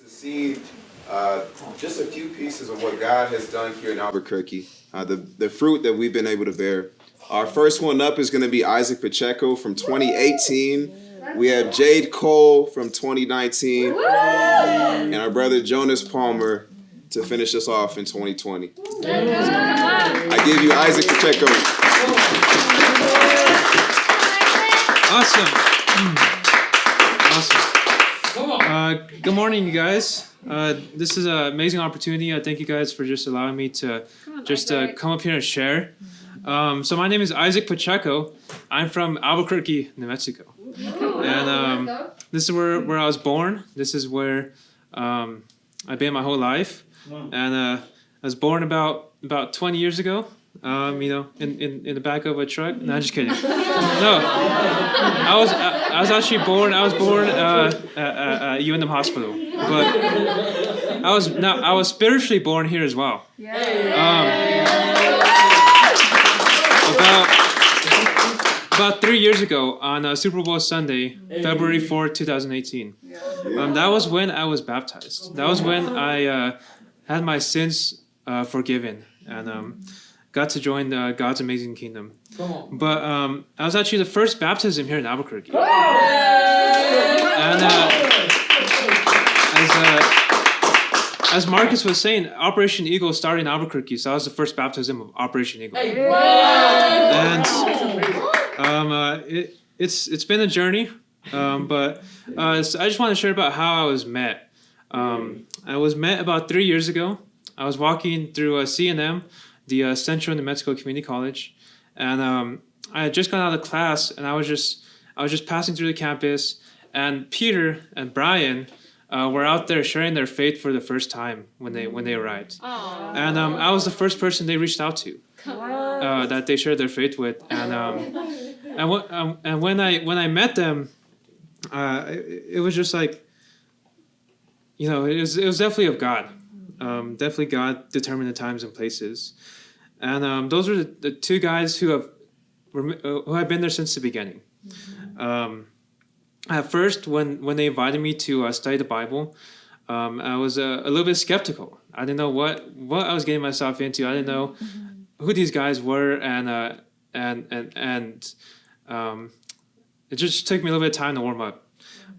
To see just a few pieces of what God has done here in Albuquerque, the fruit that we've been able to bear. Our first one up is going to be Isaac Pacheco from 2018. We have Jade Cole from 2019, and our brother Jonas Palmer to finish us off in 2020. I give you Isaac Pacheco. Awesome. Good morning, you guys. This is an amazing opportunity. I thank you guys for just allowing me to come up here and share. So my name is Isaac Pacheco. I'm from Albuquerque, New Mexico. And this is where I was born. This is where I've been my whole life. And I was born about 20 years ago. In the back of a truck. No, just kidding. No, I was actually born. I was born at UNM Hospital, but I was spiritually born here as well. About 3 years ago on Super Bowl Sunday, February 4th, 2018. That was when I was baptized. That was when I had my sins forgiven and got to join God's amazing kingdom. But I was actually the first baptism here in Albuquerque. And as Markus was saying, Operation Eagle started in Albuquerque, so that was the first baptism of Operation Eagle. And it's been a journey, but I just want to share about how I was met. I was met about 3 years ago. I was walking through C&M, the Central New Mexico Community College, and I had just gotten out of class, and I was just passing through the campus, and Peter and Brian were out there sharing their faith for the first time when they arrived. Aww. And I was the first person they reached out to that they shared their faith with, and when I met them, it was just like, it was definitely of God. Definitely God determined the times and places. And those are the two guys who have been there since the beginning. At first, when they invited me to study the Bible, I was a little bit skeptical. I didn't know what I was getting myself into. I didn't know who these guys were, and it just took me a little bit of time to warm up.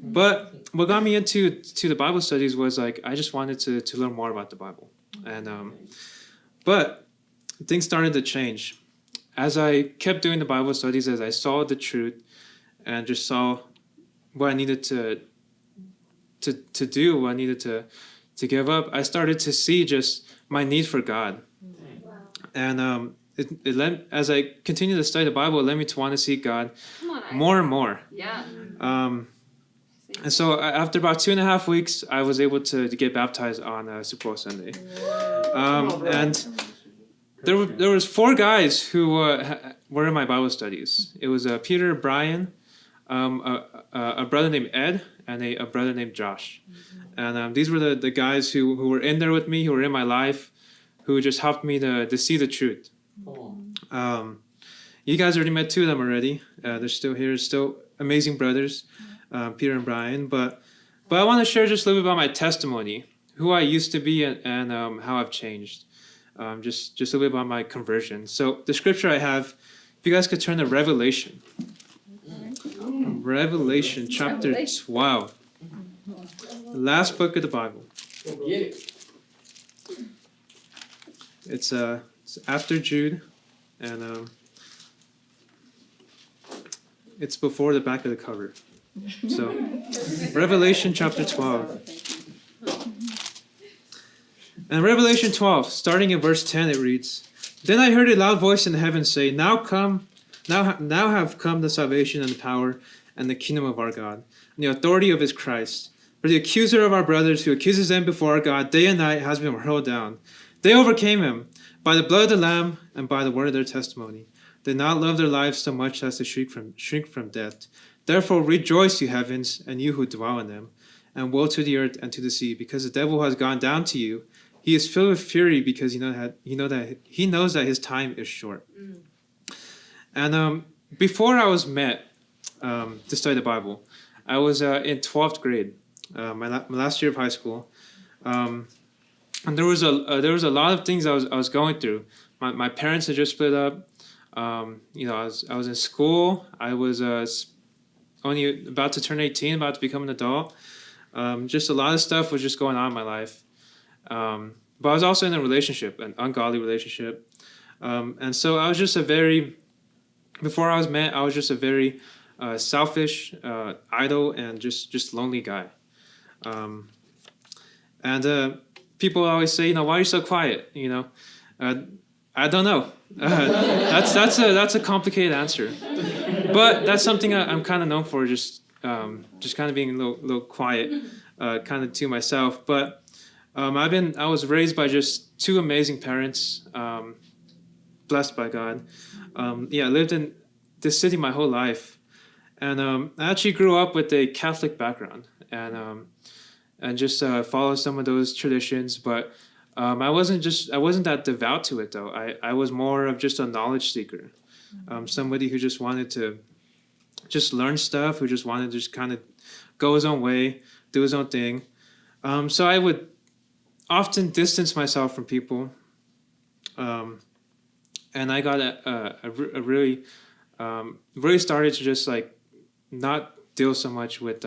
But what got me into the Bible studies was like I just wanted to learn more about the Bible, and but things started to change as I kept doing the Bible studies, as I saw the truth and just saw what I needed to do, what I needed to give up. I started to see just my need for God, and it led, as I continued to study the Bible, it led me to want to seek God more and more. Yeah. And so after about 2.5 weeks, I was able to get baptized on Super Bowl Sunday. And there was 4 guys who were in my Bible studies. It was Peter, Brian, a brother named Ed, and a brother named Josh. And these were the guys who were in there with me, who were in my life, who just helped me to see the truth. You guys already met 2 of them already. They're still here, still amazing brothers. Peter and Brian, but I want to share just a little bit about my testimony, who I used to be, and how I've changed. Just a little bit about my conversion. So the scripture I have, if you guys could turn to Revelation. Revelation chapter 12. The last book of the Bible. It's after Jude, and it's before the back of the cover. So, Revelation chapter 12. And Revelation 12, starting in verse 10, it reads, "Then I heard a loud voice in heaven say, Now have come the salvation and the power and the kingdom of our God, and the authority of his Christ. For the accuser of our brothers who accuses them before our God day and night has been hurled down. They overcame him by the blood of the Lamb and by the word of their testimony. They did not love their lives so much as to shrink from death. Therefore rejoice, you heavens, and you who dwell in them, and woe to the earth and to the sea, because the devil has gone down to you. He is filled with fury because he knows that his time is short." And before I was met to study the Bible, I was in 12th grade. my last year of high school, and there was a lot of things I was going through. My parents had just split up. I was in school. I was only about to turn 18, about to become an adult. Just a lot of stuff was just going on in my life. But I was also in a relationship, an ungodly relationship. And so I was just before I was met, I was just a very selfish, idle, and just lonely guy. And people always say, why are you so quiet? I don't know. That's a complicated answer, but that's something I'm kind of known for, just kind of being a little quiet, kind of to myself. But I was raised by just two amazing parents, blessed by God. I lived in this city my whole life, and I actually grew up with a Catholic background, and just followed some of those traditions, but. I wasn't that devout to it though. I was more of just a knowledge seeker, somebody who just wanted to just learn stuff, who just wanted to just kind of go his own way, do his own thing. So I would often distance myself from people, and I got a really really started to just like not deal so much with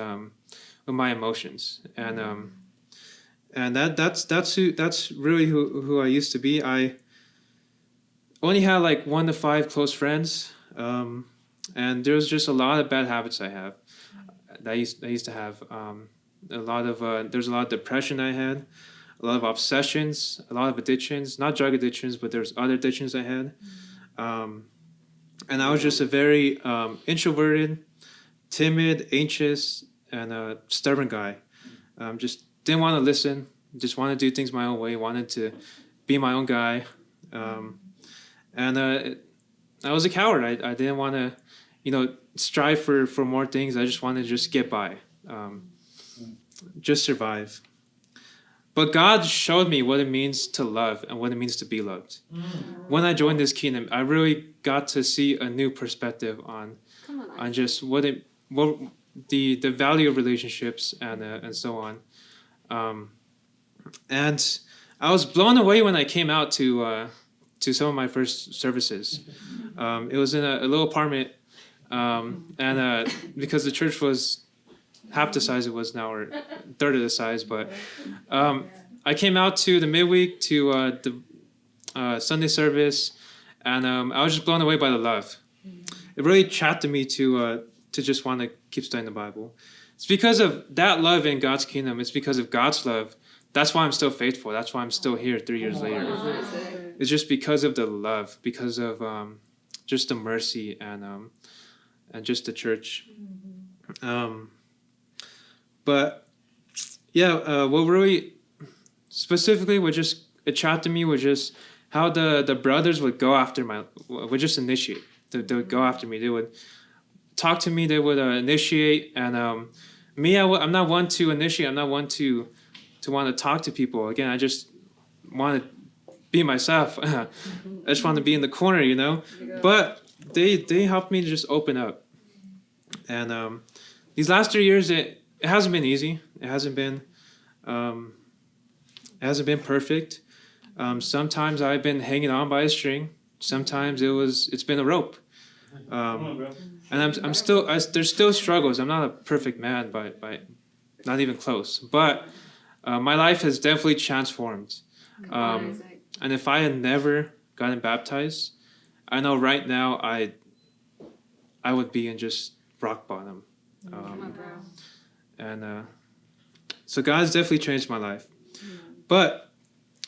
my emotions, and that's really who I used to be. I only had like 1 to 5 close friends, and there's just a lot of bad habits I have. I used to have there's a lot of depression I had, a lot of obsessions, a lot of addictions, not drug addictions, but there's other addictions I had, and I was just a very introverted, timid, anxious, and stubborn guy. Just didn't want to listen, just wanted to do things my own way, wanted to be my own guy. And I was a coward. I didn't want to, strive for more things. I just wanted to just get by, just survive. But God showed me what it means to love and what it means to be loved. When I joined this kingdom, I really got to see a new perspective on just what the value of relationships and so on. And I was blown away when I came out to some of my first services. It was in a little apartment, and because the church was half the size it was now, or third of the size, but I came out to the midweek, to the Sunday service, and I was just blown away by the love. It really attracted me to just want to keep studying the Bible. It's because of that love in God's kingdom. It's because of God's love. That's why I'm still faithful. That's why I'm still here 3 years later. It's just because of the love, because of just the mercy and just the church. But yeah, what really specifically would just attracted me was just how the brothers would go after would just initiate. They would go after me. They would talk to me. They would initiate, and me, I'm not one to initiate. I'm not one to want to talk to people. Again, I just want to be myself. I just want to be in the corner, But they helped me to just open up. And these last 3 years, it hasn't been easy. It hasn't been perfect. Sometimes I've been hanging on by a string. Sometimes it's been a rope. And I'm still there's still struggles. I'm not a perfect man, by not even close. But my life has definitely transformed. And if I had never gotten baptized, I know right now I would be in just rock bottom. So God's definitely changed my life. But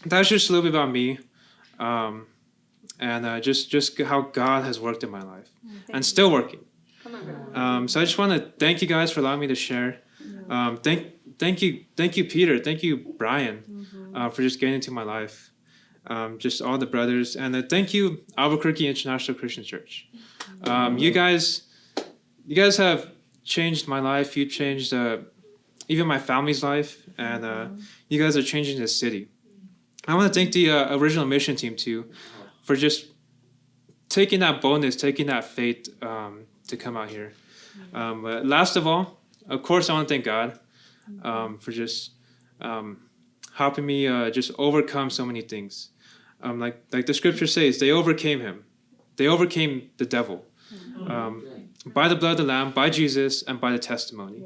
that's just a little bit about me. And just how God has worked in my life and still working. So I just want to thank you guys for allowing me to share. Thank you, Peter. Thank you, Brian, for just getting into my life. Just all the brothers, and thank you, Albuquerque International Christian Church. You guys have changed my life. You changed even my family's life, and you guys are changing this city. I want to thank the original mission team too, for just taking that boldness, taking that faith to come out here. But last of all, of course, I want to thank God. for just helping me just overcome so many things. Like the scripture says, they overcame him. They overcame the devil by the blood of the Lamb, by Jesus, and by the testimony.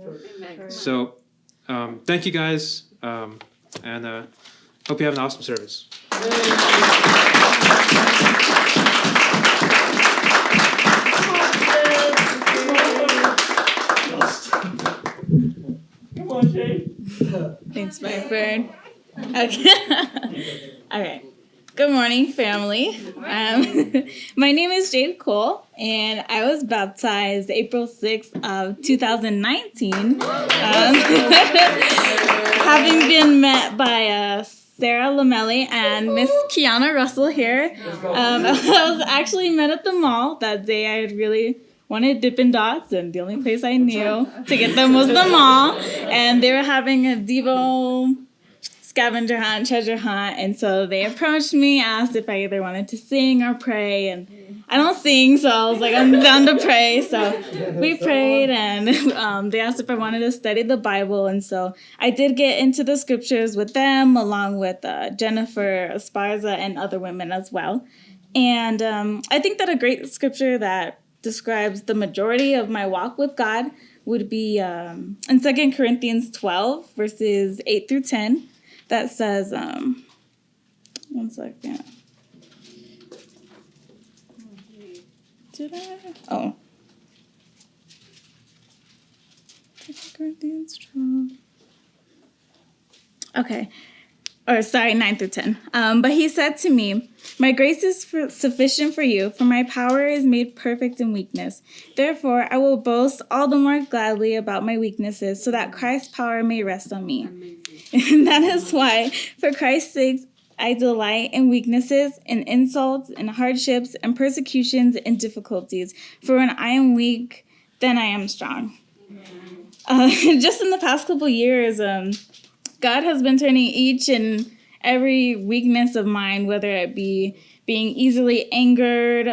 So thank you guys, and hope you have an awesome service. Come on, Jay. Thanks, my friend. Okay. All right. Good morning, family. My name is Jade Cole, and I was baptized April 6th of 2019. Having been met by Sarah Lamelli and Miss Kiana Russell here. I was actually met at the mall that day. I had really wanted Dippin' Dots, and the only place I knew to get them was the mall. And they were having a Devo scavenger hunt, treasure hunt, and so they approached me, asked if I either wanted to sing or pray, and I don't sing, so I was like, I'm down to pray. So we prayed, and they asked if I wanted to study the Bible, and so I did get into the scriptures with them, along with Jennifer Esparza and other women as well. And I think that a great scripture that describes the majority of my walk with God would be in 2 Corinthians 12, verses 8 through 10. That says, one second. Did I? Oh. 2 Corinthians 12. Okay. Or sorry, 9 through 10. But he said to me, my grace is sufficient for you, for my power is made perfect in weakness. Therefore, I will boast all the more gladly about my weaknesses, so that Christ's power may rest on me. And that is why, for Christ's sake, I delight in weaknesses, in insults, in hardships, and persecutions, and difficulties. For when I am weak, then I am strong. Just in the past couple years, God has been turning each and every weakness of mine, whether it be being easily angered,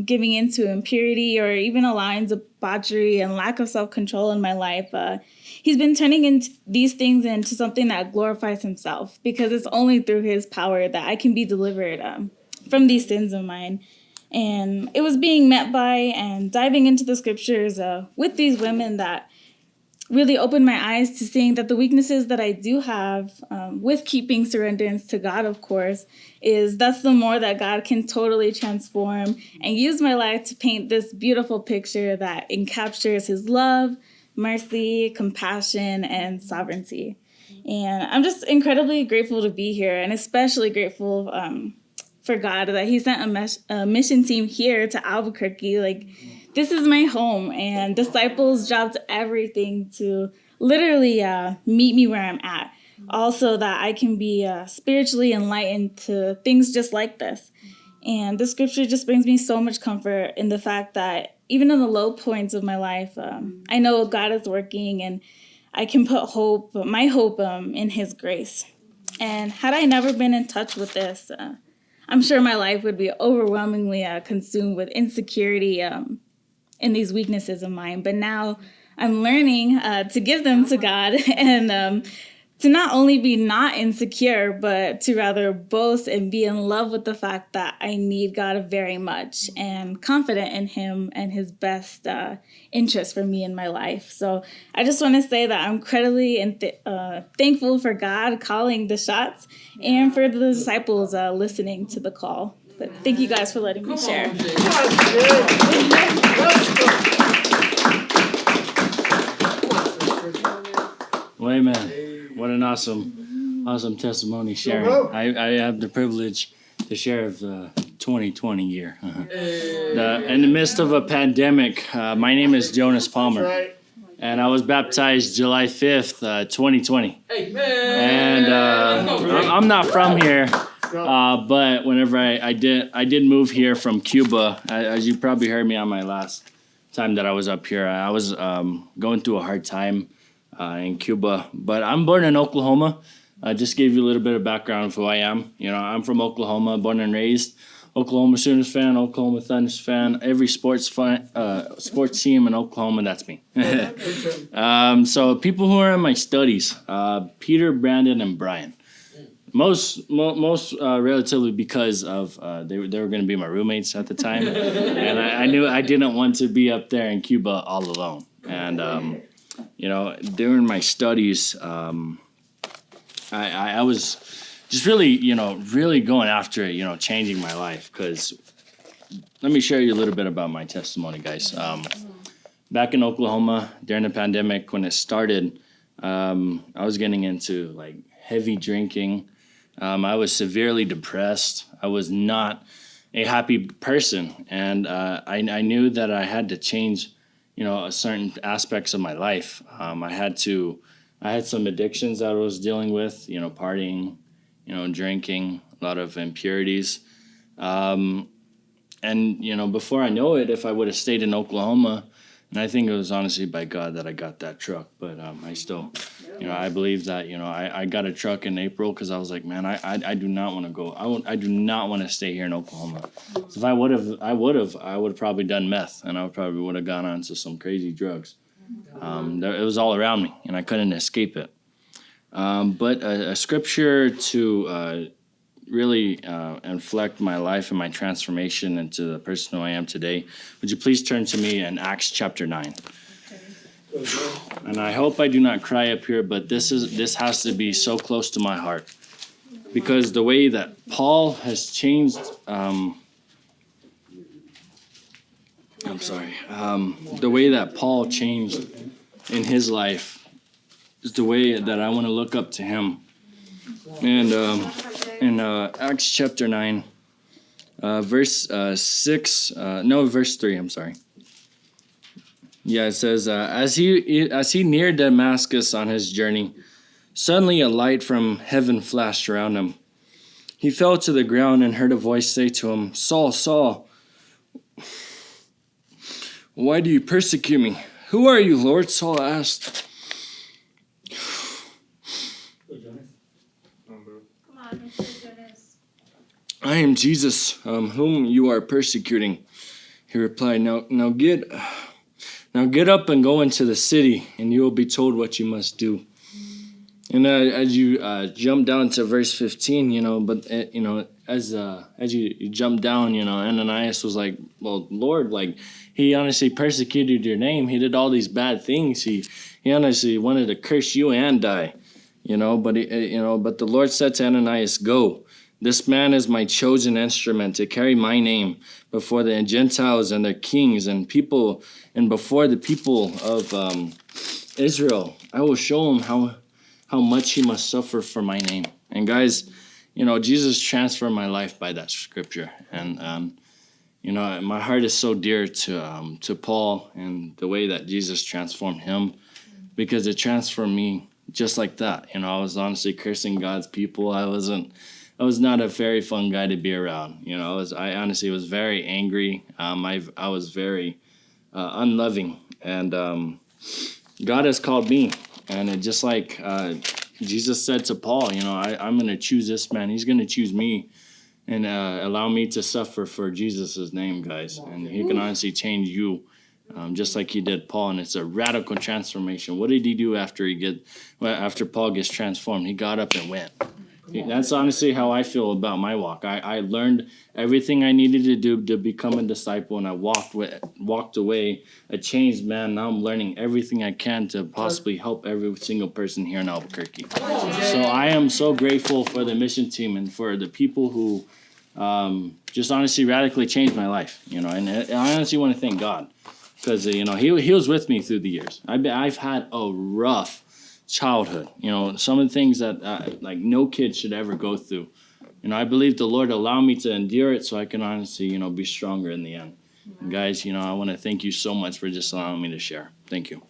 giving into impurity, or even allowing debauchery and lack of self-control in my life. He's been turning these things into something that glorifies himself, because it's only through his power that I can be delivered from these sins of mine. And it was being met by and diving into the scriptures with these women that really opened my eyes to seeing that the weaknesses that I do have, with keeping surrenderance to God, of course, that's the more that God can totally transform and use my life to paint this beautiful picture that encaptures his love, mercy, compassion, and sovereignty. And I'm just incredibly grateful to be here, and especially grateful for God that he sent a mission team here to Albuquerque. Like, this is my home, and disciples dropped everything to literally meet me where I'm at. Also, that I can be spiritually enlightened to things just like this. And the scripture just brings me so much comfort in the fact that even in the low points of my life, I know God is working, and I can put my hope in his grace. And had I never been in touch with this, I'm sure my life would be overwhelmingly consumed with insecurity in these weaknesses of mine. But now I'm learning to give them to God, and to not only be not insecure, but to rather boast and be in love with the fact that I need God very much, and confident in him and his best interest for me in my life. So I just want to say that I'm incredibly thankful for God calling the shots, and for the disciples listening to the call. But thank you guys for letting me share. Well, amen. What an awesome testimony sharing. I have the privilege to share of the 2020 year. In the midst of a pandemic, my name is Jonas Palmer, and I was baptized July 5th, 2020. And I'm not from here, but whenever I did move here from Cuba, as you probably heard me on my last time that I was up here, I was going through a hard time in Cuba, but I'm born in Oklahoma. I just gave you a little bit of background of who I am. You know, I'm from Oklahoma, born and raised. Oklahoma Sooners fan, Oklahoma Thunders fan, every sports team in Oklahoma, that's me. So people who are in my studies, Peter, Brandon, and Brian. Most relatively because of they were going to be my roommates at the time, and I knew I didn't want to be up there in Cuba all alone. And during my studies, I was just really really going after it, changing my life. Because let me share you a little bit about my testimony, guys. Back in Oklahoma during the pandemic when it started, I was getting into like heavy drinking. I was severely depressed. I was not a happy person, and I knew that I had to change, certain aspects of my life. I had some addictions that I was dealing with, partying, drinking, a lot of impurities, and before I know it, if I would have stayed in Oklahoma, and I think it was honestly by God that I got that truck, but I still. I believe that, I got a truck in April because I was like, man, I do not want to go. I do not want to stay here in Oklahoma. So if I would have probably done meth, and I probably would have gone on to some crazy drugs. It was all around me, and I couldn't escape it. But a scripture to really inflect my life and my transformation into the person who I am today. Would you please turn to me in Acts chapter 9? And I hope I do not cry up here, but this has to be so close to my heart, because the way that Paul has changed. The way that Paul changed in his life is the way that I want to look up to him. And in Acts chapter 9, verse 3. I'm sorry. Yeah, it says, as he neared Damascus on his journey, suddenly a light from heaven flashed around him. He fell to the ground and heard a voice say to him, Saul, Saul, why do you persecute me? Who are you, Lord? Saul asked. I am Jesus, whom you are persecuting. He replied, Now get up and go into the city, and you will be told what you must do. And as you jump down to verse 15, as you jump down, Ananias was like, well, Lord, like, he honestly persecuted your name. He did all these bad things. He honestly wanted to curse you and die, but the Lord said to Ananias, go. This man is my chosen instrument to carry my name before the Gentiles and their kings and people, and before the people of Israel. I will show him how much he must suffer for my name. And guys, Jesus transformed my life by that scripture. And my heart is so dear to Paul and the way that Jesus transformed him, because it transformed me just like that. I was honestly cursing God's people. I was not a very fun guy to be around. I honestly was very angry. I was very unloving, and God has called me. And it just like Jesus said to Paul, I'm going to choose this man. He's going to choose me, and allow me to suffer for Jesus' name, guys. And he can honestly change you, just like he did Paul. And it's a radical transformation. What did he do after Paul gets transformed? He got up and went. That's honestly how I feel about my walk. I learned everything I needed to do to become a disciple, and I walked away a changed man. Now I'm learning everything I can to possibly help every single person here in Albuquerque. So I am so grateful for the mission team and for the people who just honestly radically changed my life. And I honestly want to thank God, because he was with me through the years. I've had a rough childhood, some of the things that like no kid should ever go through. I believe the Lord allowed me to endure it so I can honestly, be stronger in the end. And guys, I want to thank you so much for just allowing me to share. Thank you.